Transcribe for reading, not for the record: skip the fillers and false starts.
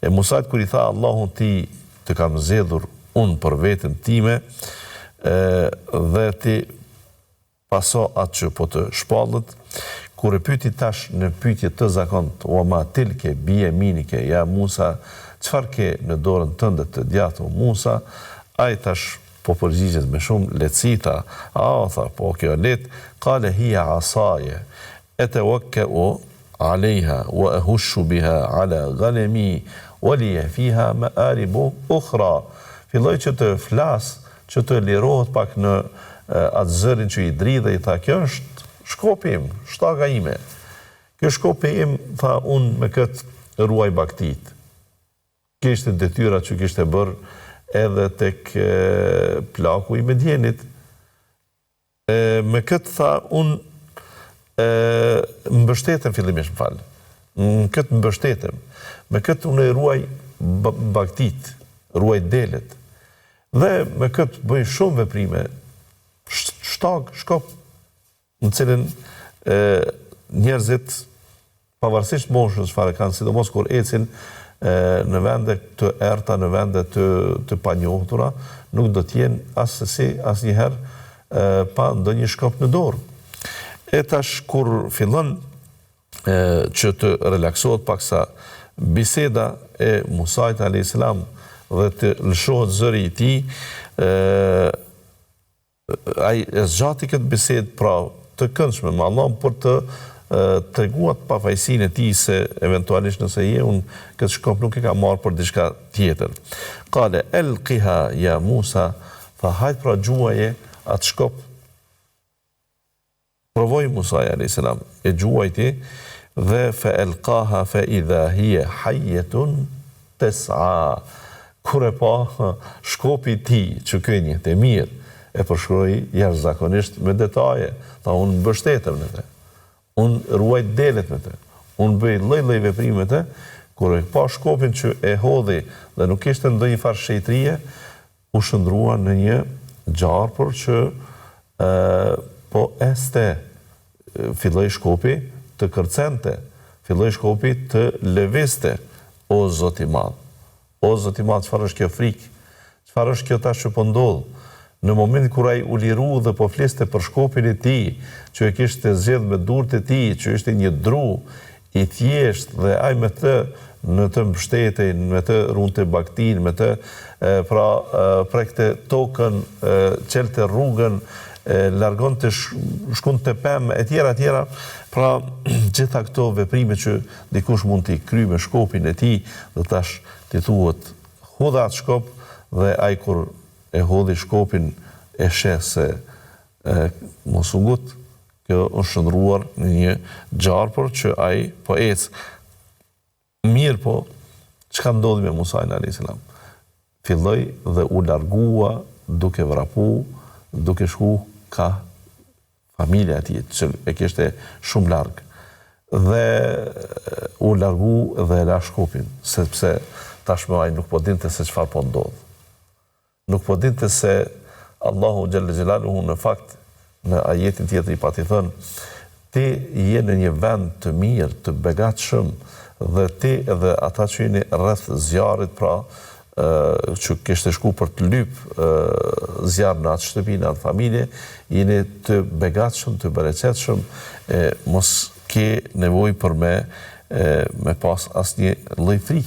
E Musait kur I tha Allahu ti të kam zgjedhur unë për veten time dhe ti paso atë që po të shpallët, kur e pyeti tash në pyetje të zakont, wa ma tilke bi yaminike ja Musa, çfarë ke në dorën tënde të djathtë Musa, ai tash po përgjigjet me shumë lehtësi tha, tha, po kjo let, qale hiya asaye atawakkau عليها وأهش بها على غنمي ولي فيها مآرب أخرى. Filloi që të flas, që të lirohet pak në atë zërin që I dridhe, I tha, kjo është shkopi im, shtaka ime. Kjo shkopi im, tha, unë me këtë ruaj baktit. Kishte detyra që kishte bërë edhe tek plaku I Medjenit. Me këtë tha, unë mbështetem fillimisht, më falë. Në këtë mbështetem. Me këtë unë e ruaj baktit, ruaj delet. Dhe me këtë bëj shumë veprime, shtag, shkop, në cilën njerëzit, pavarësisht moshës çfarë kanë, sidomos kur ecin në vende të errta, në vende të panjohura, nuk do t'jenë asnjëherë pa ndonjë shkop në dorë. E tash kur fillon që të relaksohet paksa biseda e Musait a.s. dhe të lëshohet zëri I tij, ai e zgjati këtë bisedë pra të këndshme me Allahun për të treguar pafajësinë e tij se eventualisht nëse unë këtë shkop nuk e ka marrë për diçka tjetër. Qale elqiha ya Musa, tha hajt pra gjuaje atë shkop. Provoi Musa a.s. e gjuajti dhe fa elqaha fa idha hiya hayyatun tas'a. Kur e pa shkopi I tij që ky njëjtë mirë e përshkroi jashtëzakonisht me detaje. Tha unë mbështetem në të. Unë ruaj delet me të. Unë bëj lloj-lloj veprime me të. Kur e pa shkopin që e hodhi dhe nuk kishte ndonjë farë shejtrie, u shndrua në një gjarpër që po este, filloi shkopi të kërcente, filloi shkopi të lëvizte, o Zoti I Madh. O Zoti I Madh, çfarë është kjo frikë? Çfarë është kjo tash që po ndodh? Në momentin kur ai u liru dhe po fliste për shkopin e tij, që e kishte zgjedh me durët e tij, që ishte një dru I thjesht dhe ai me të në të mbështetej, me të runte baktin, me të prekte tokën, çelte rrugën, largon të shkon të pemë, e tjera, pra gjitha këto veprime që dikush mund t'i kry me shkopin e tij, dhe tash t'i thuhet hudha atë shkop, dhe ai kur e hodhi shkopin e sheh se mos u gut, kjo është shndruar në një gjarpër që ai po ec. Mirë po, çka ndodhi me Musain a.s. Filloi dhe u largua duke vrapu, duke shku ka familja e tij, që e kishte shumë larg. Dhe u largu dhe e la shkopin, sepse tashmë ai nuk po dinte se çfarë po ndodh. Nuk po dinte se Allahu xhalla xhelaluhu në fakt në ajetin tjetër I pati thënë, ti je në një vend të mirë, të begatshëm, dhe ti edhe ata që jeni rreth zjarrit, pra që kishte shku për të lyp zjarr në atë shtëpi, në atë familje, jeni të begatshëm, të bereqetshëm, mos ke nevojë për me pas asnjë lloj frike.